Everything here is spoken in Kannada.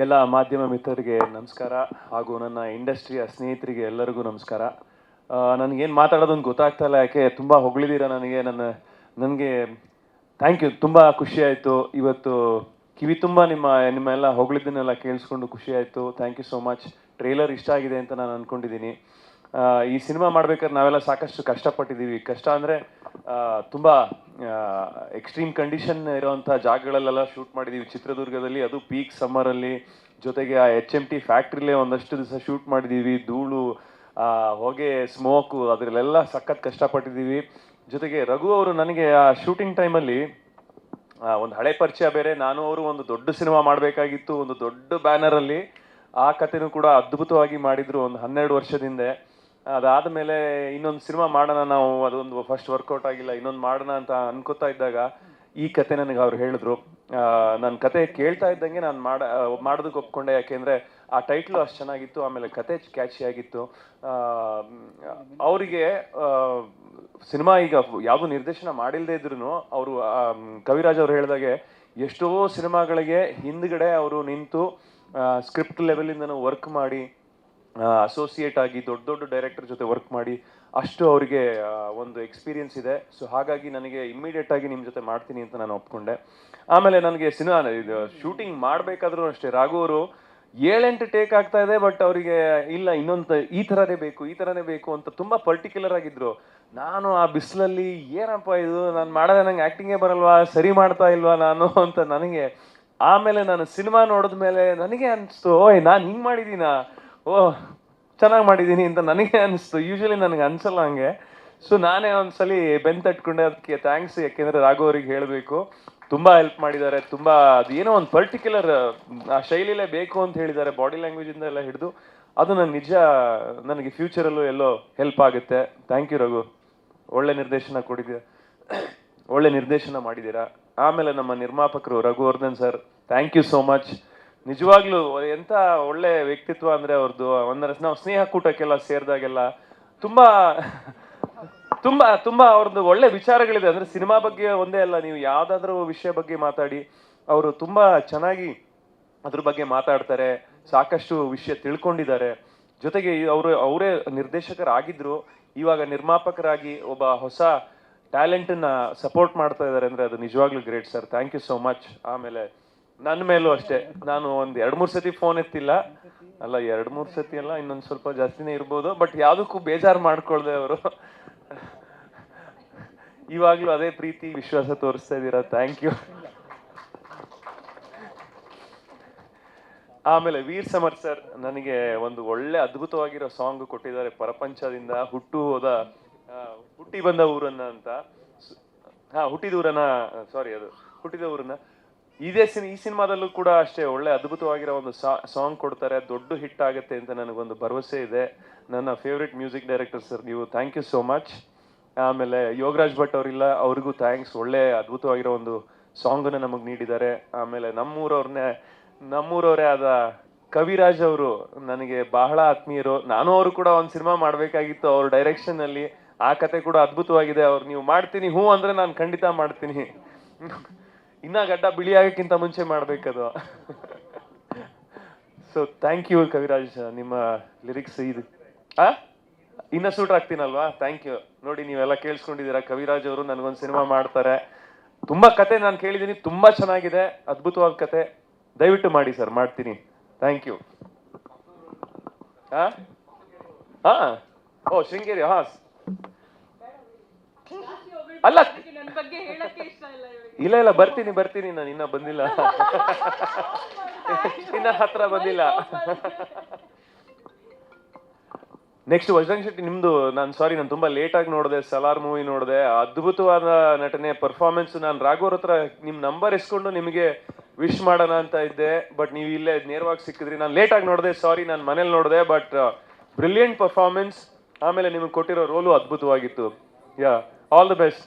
ಎಲ್ಲ ಮಾಧ್ಯಮ ಮಿತ್ರರಿಗೆ ನಮಸ್ಕಾರ, ಹಾಗೂ ನನ್ನ ಇಂಡಸ್ಟ್ರಿಯ ಸ್ನೇಹಿತರಿಗೆ ಎಲ್ಲರಿಗೂ ನಮಸ್ಕಾರ. ನನಗೇನು ಮಾತಾಡೋದನ್ನು ಗೊತ್ತಾಗ್ತಾ ಇಲ್ಲ, ಯಾಕೆ ತುಂಬ ಹೊಗಳಿದ್ದೀರಾ ನನಗೆ ಥ್ಯಾಂಕ್ ಯು. ತುಂಬ ಖುಷಿ ಆಯಿತು ಇವತ್ತು, ಕಿವಿ ತುಂಬ ನಿಮ್ಮೆಲ್ಲ ಹೊಗಳಿದ್ದನ್ನೆಲ್ಲ ಕೇಳಿಸ್ಕೊಂಡು ಖುಷಿ ಆಯಿತು. Thank you so much. Trailer ಇಷ್ಟ ಆಗಿದೆ ಅಂತ ನಾನು ಅಂದ್ಕೊಂಡಿದ್ದೀನಿ. ಈ ಸಿನಿಮಾ ಮಾಡ್ಬೇಕಾದ್ರೆ ನಾವೆಲ್ಲ ಸಾಕಷ್ಟು ಕಷ್ಟಪಟ್ಟಿದ್ದೀವಿ. ಕಷ್ಟ ಅಂದರೆ ತುಂಬ ಎಕ್ಸ್ಟ್ರೀಮ್ ಕಂಡೀಷನ್ ಇರೋವಂಥ ಜಾಗಗಳಲ್ಲೆಲ್ಲ ಶೂಟ್ ಮಾಡಿದ್ದೀವಿ ಚಿತ್ರದುರ್ಗದಲ್ಲಿ, ಅದು ಪೀಕ್ ಸಮ್ಮರಲ್ಲಿ. ಜೊತೆಗೆ ಆ HMT ಫ್ಯಾಕ್ಟ್ರಿಲೇ ಒಂದಷ್ಟು ದಿವಸ ಶೂಟ್ ಮಾಡಿದ್ದೀವಿ. ಧೂಳು, ಹೊಗೆ, ಸ್ಮೋಕು, ಅದರಲ್ಲೆಲ್ಲ ಸಖತ್ ಕಷ್ಟಪಟ್ಟಿದ್ದೀವಿ. ಜೊತೆಗೆ ರಘು ಅವರು ನನಗೆ ಆ ಶೂಟಿಂಗ್ ಟೈಮಲ್ಲಿ ಒಂದು ಹಳೆ ಪರಿಚಯ ಬೇರೆ. ನಾನು ಅವರು ಒಂದು ದೊಡ್ಡ ಸಿನಿಮಾ ಮಾಡಬೇಕಾಗಿತ್ತು, ಒಂದು ದೊಡ್ಡ ಬ್ಯಾನರಲ್ಲಿ. ಆ ಕಥೆನೂ ಕೂಡ ಅದ್ಭುತವಾಗಿ ಮಾಡಿದ್ರು ಒಂದು 12 ವರ್ಷದಿಂದ. ಅದಾದಮೇಲೆ ಇನ್ನೊಂದು ಸಿನಿಮಾ ಮಾಡೋಣ ನಾವು, ಅದೊಂದು ಫಸ್ಟ್ ವರ್ಕೌಟ್ ಆಗಿಲ್ಲ, ಇನ್ನೊಂದು ಮಾಡೋಣ ಅಂತ ಅನ್ಕೋತಾ ಇದ್ದಾಗ ಈ ಕತೆ ನನಗೆ ಅವ್ರು ಹೇಳಿದ್ರು. ನನ್ನ ಕತೆ ಕೇಳ್ತಾ ಇದ್ದಂಗೆ ನಾನು ಮಾಡೋದಕ್ಕೆ ಒಪ್ಕೊಂಡೆ. ಯಾಕೆಂದರೆ ಆ ಟೈಟ್ಲು ಅಷ್ಟು ಚೆನ್ನಾಗಿತ್ತು, ಆಮೇಲೆ ಕತೆ ಕ್ಯಾಚಿ ಆಗಿತ್ತು. ಅವರಿಗೆ ಸಿನಿಮಾ ಈಗ ಯಾವುದು ನಿರ್ದೇಶನ ಮಾಡಿಲ್ಲದೆ ಇದ್ರು ಅವರು, ಕವಿರಾಜ್ ಅವರು ಹೇಳಿದಾಗೆ ಎಷ್ಟೋ ಸಿನಿಮಾಗಳಿಗೆ ಹಿಂದ್ಗಡೆ ಅವರು ನಿಂತು ಸ್ಕ್ರಿಪ್ಟ್ ಲೆವೆಲಿಂದನೂ ವರ್ಕ್ ಮಾಡಿ, ಅಸೋಸಿಯೇಟ್ ಆಗಿ ದೊಡ್ಡ ದೊಡ್ಡ ಡೈರೆಕ್ಟರ್ ಜೊತೆ ವರ್ಕ್ ಮಾಡಿ ಅಷ್ಟು ಅವರಿಗೆ ಒಂದು ಎಕ್ಸ್ಪೀರಿಯನ್ಸ್ ಇದೆ. ಸೊ ಹಾಗಾಗಿ ನನಗೆ ಇಮ್ಮಿಡಿಯೇಟ್ ಆಗಿ ನಿಮ್ಮ ಜೊತೆ ಮಾಡ್ತೀನಿ ಅಂತ ನಾನು ಒಪ್ಕೊಂಡೆ. ಆಮೇಲೆ ನನಗೆ ಸಿನಿಮಾ ಇದು ಶೂಟಿಂಗ್ ಮಾಡಬೇಕಾದ್ರೂ ಅಷ್ಟೇ, ರಾಘು ಅವರು 7-8 ಟೇಕ್ ಆಗ್ತಾ ಇದೆ, ಬಟ್ ಅವರಿಗೆ ಇಲ್ಲ ಇನ್ನೊಂದು ಈ ಥರನೇ ಬೇಕು ಅಂತ ತುಂಬ ಪರ್ಟಿಕ್ಯುಲರ್ ಆಗಿದ್ರು. ನಾನು ಆ ಬಿಸಿಲಲ್ಲಿ ಏನಪ್ಪ ಇದು, ನಾನು ಮಾಡೋದೇ, ನಂಗೆ ಆ್ಯಕ್ಟಿಂಗೇ ಬರಲ್ವಾ, ಸರಿ ಮಾಡ್ತಾ ಇಲ್ವಾ ನಾನು ಅಂತ ನನಗೆ. ಆಮೇಲೆ ನಾನು ಸಿನಿಮಾ ನೋಡಿದ್ಮೇಲೆ ನನಗೆ ಅನಿಸ್ತು, ನಾನು ಹಿಂಗೆ ಮಾಡಿದ್ದೀನಾ, ಚೆನ್ನಾಗಿ ಮಾಡಿದ್ದೀನಿ ಅಂತ ನನಗೆ ಅನಿಸ್ತು. ಯೂಶಲಿ ನನಗೆ ಅನ್ಸಲ್ಲ ಹಂಗೆ. ಸೊ ನಾನೇ ಒಂದ್ಸಲಿ ಬೆನ್ ತಟ್ಕೊಂಡೆ. ಅದಕ್ಕೆ ಥ್ಯಾಂಕ್ಸ್. ಯಾಕೆಂದರೆ ರಾಘು ಅವ್ರಿಗೆ ಹೇಳಬೇಕು, ತುಂಬ ಹೆಲ್ಪ್ ಮಾಡಿದ್ದಾರೆ. ತುಂಬ ಅದೇನೋ ಒಂದು ಪರ್ಟಿಕ್ಯುಲರ್ ಆ ಶೈಲಿಲೇ ಬೇಕು ಅಂತ ಹೇಳಿದ್ದಾರೆ, ಬಾಡಿ ಲ್ಯಾಂಗ್ವೇಜಿಂದ ಎಲ್ಲ ಹಿಡಿದು. ಅದು ನನಗೆ ಫ್ಯೂಚರಲ್ಲೂ ಎಲ್ಲೋ ಹೆಲ್ಪ್ ಆಗುತ್ತೆ. ಥ್ಯಾಂಕ್ ಯು ರಘು, ಒಳ್ಳೆ ನಿರ್ದೇಶನ ಮಾಡಿದ್ದೀರಾ. ಆಮೇಲೆ ನಮ್ಮ ನಿರ್ಮಾಪಕರು Raghuvardhan sir, thank you so much. ನಿಜವಾಗ್ಲೂ ಎಂಥ ಒಳ್ಳೆ ವ್ಯಕ್ತಿತ್ವ ಅಂದರೆ ಅವ್ರದ್ದು. ನಾವು ಸ್ನೇಹ ಕೂಟಕ್ಕೆಲ್ಲ ಸೇರಿದಾಗೆಲ್ಲ ತುಂಬ ಅವ್ರದ್ದು ಒಳ್ಳೆ ವಿಚಾರಗಳಿದೆ. ಅಂದರೆ ಸಿನಿಮಾ ಬಗ್ಗೆ ಒಂದೇ ಅಲ್ಲ, ನೀವು ಯಾವುದಾದ್ರೂ ವಿಷಯ ಬಗ್ಗೆ ಮಾತಾಡಿ ಅವರು ತುಂಬ ಚೆನ್ನಾಗಿ ಅದ್ರ ಬಗ್ಗೆ ಮಾತಾಡ್ತಾರೆ. ಸಾಕಷ್ಟು ವಿಷಯ ತಿಳ್ಕೊಂಡಿದ್ದಾರೆ. ಜೊತೆಗೆ ಅವರೇ ನಿರ್ದೇಶಕರಾಗಿದ್ರು, ಇವಾಗ ನಿರ್ಮಾಪಕರಾಗಿ ಒಬ್ಬ ಹೊಸ ಟ್ಯಾಲೆಂಟನ್ನ ಸಪೋರ್ಟ್ ಮಾಡ್ತಾ ಇದ್ದಾರೆ ಅಂದರೆ ಅದು ನಿಜವಾಗ್ಲೂ great sir. Thank you so much. ಆಮೇಲೆ ನನ್ನ ಮೇಲೂ ಅಷ್ಟೇ, ನಾನು ಒಂದು 2-3 ಸತಿ ಫೋನ್ ಎತ್ತಿಲ್ಲ, ಅಲ್ಲ 2-3 ಸತಿ ಅಲ್ಲ, ಇನ್ನೊಂದು ಸ್ವಲ್ಪ ಜಾಸ್ತಿನೇ ಇರ್ಬೋದು, ಬಟ್ ಯಾವುದಕ್ಕೂ ಬೇಜಾರು ಮಾಡ್ಕೊಳ್ದೆ ಅವರು ಇವಾಗಲೂ ಅದೇ ಪ್ರೀತಿ ವಿಶ್ವಾಸ ತೋರಿಸ್ತಾ ಇದ್ದೀರಾ. Thank you. ಆಮೇಲೆ ವೀರ್ ಸಮರ್ ಸರ್ ನನಗೆ ಒಂದು ಒಳ್ಳೆ ಅದ್ಭುತವಾಗಿರೋ ಸಾಂಗ್ ಕೊಟ್ಟಿದ್ದಾರೆ, ಪ್ರಪಂಚದಿಂದ ಹುಟ್ಟಿ ಬಂದ ಊರನ್ನ ಅಂತ. ಹುಟ್ಟಿದ ಊರನ್ನ ಈ ಸಿನಿಮಾದಲ್ಲೂ ಕೂಡ ಅಷ್ಟೇ ಒಳ್ಳೆ ಅದ್ಭುತವಾಗಿರೋ ಒಂದು ಸಾಂಗ್ ಕೊಡ್ತಾರೆ. ದೊಡ್ಡ ಹಿಟ್ ಆಗುತ್ತೆ ಅಂತ ನನಗೊಂದು ಭರವಸೆ ಇದೆ. ನನ್ನ ಫೇವ್ರೆಟ್ ಮ್ಯೂಸಿಕ್ ಡೈರೆಕ್ಟರ್ ಸರ್ ನೀವು, ಥ್ಯಾಂಕ್ ಯು ಸೋ ಮಚ್. ಆಮೇಲೆ ಯೋಗರಾಜ್ ಭಟ್ ಅವರಿಲ್ಲ, ಅವ್ರಿಗೂ ಥ್ಯಾಂಕ್ಸ್. ಒಳ್ಳೆ ಅದ್ಭುತವಾಗಿರೋ ಒಂದು ಸಾಂಗನ್ನು ನಮಗೆ ನೀಡಿದ್ದಾರೆ. ಆಮೇಲೆ ನಮ್ಮೂರವರೇ ಆದ ಕವಿರಾಜ್ ಅವರು ನನಗೆ ಬಹಳ ಆತ್ಮೀಯರು. ನಾನು ಅವರು ಕೂಡ ಒಂದು ಸಿನಿಮಾ ಮಾಡಬೇಕಾಗಿತ್ತು ಅವ್ರ ಡೈರೆಕ್ಷನ್ನಲ್ಲಿ. ಆ ಕತೆ ಕೂಡ ಅದ್ಭುತವಾಗಿದೆ. ನೀವು ಮಾಡ್ತೀನಿ ಹ್ಞೂ ಅಂದರೆ ನಾನು ಖಂಡಿತ ಮಾಡ್ತೀನಿ. ಇನ್ನ ಗಡ್ಡ ಬಿಳಿ ಆಗಕ್ಕಿಂತ ಮುಂಚೆ ಮಾಡ್ಬೇಕದು. ಸೊ ಥ್ಯಾಂಕ್ ಯು ಕವಿರಾಜ್, ನಿಮ್ಮ ಲಿರಿಕ್ಸ್ ಇದು ಇನ್ನ ಸೂಟ್ ಆಗ್ತೀನಲ್ವಾ. Thank you. ನೋಡಿ ನೀವೆಲ್ಲ ಕೇಳಿಸ್ಕೊಂಡಿದ್ದೀರಾ, ಕವಿರಾಜ್ ಅವರು ನನಗೊಂದು ಸಿನಿಮಾ ಮಾಡ್ತಾರೆ. ತುಂಬಾ ಕತೆ ನಾನು ಕೇಳಿದ್ದೀನಿ, ತುಂಬಾ ಚೆನ್ನಾಗಿದೆ, ಅದ್ಭುತವಾದ ಕತೆ. ದಯವಿಟ್ಟು ಮಾಡಿ ಸರ್, ಮಾಡ್ತೀನಿ. Thank you. ಓ ಶೃಂಗೇರಿ, ಅಲ್ಲ ಇಲ್ಲ ಬರ್ತೀನಿ ನಾನು ಇನ್ನ ಬಂದಿಲ್ಲ, ಇನ್ನ ಹತ್ರ ಬಂದಿಲ್ಲ. ನೆಕ್ಸ್ಟ್ ವಜ್ರಂಗ್ ಶೆಟ್ಟಿ ನಿಮ್ದು. ನಾನು ತುಂಬಾ ಲೇಟ್ ಆಗಿ ನೋಡಿದೆ, ಸಲಾರ್ ಮೂವಿ ನೋಡಿದೆ. ಅದ್ಭುತವಾದ ನಟನೆ, ಪರ್ಫಾರ್ಮೆನ್ಸ್. ನಾನು ರಾಘವ್ರ ಹತ್ರ ನಿಮ್ ನಂಬರ್ ಇಸ್ಕೊಂಡು ನಿಮಗೆ ವಿಶ್ ಮಾಡೋಣ ಅಂತ ಇದ್ದೆ, ಬಟ್ ನೀವು ಇಲ್ಲೇ ನೇರವಾಗಿ ಸಿಕ್ಕಿದ್ರಿ. ನಾನು ಲೇಟ್ ಆಗಿ ನೋಡಿದೆ, ಸಾರಿ, ನಾನು ಮನೇಲಿ ನೋಡಿದೆ. But brilliant performance. ಆಮೇಲೆ ನಿಮಗೆ ಕೊಟ್ಟಿರೋ ರೋಲು ಅದ್ಭುತವಾಗಿತ್ತು. All the best.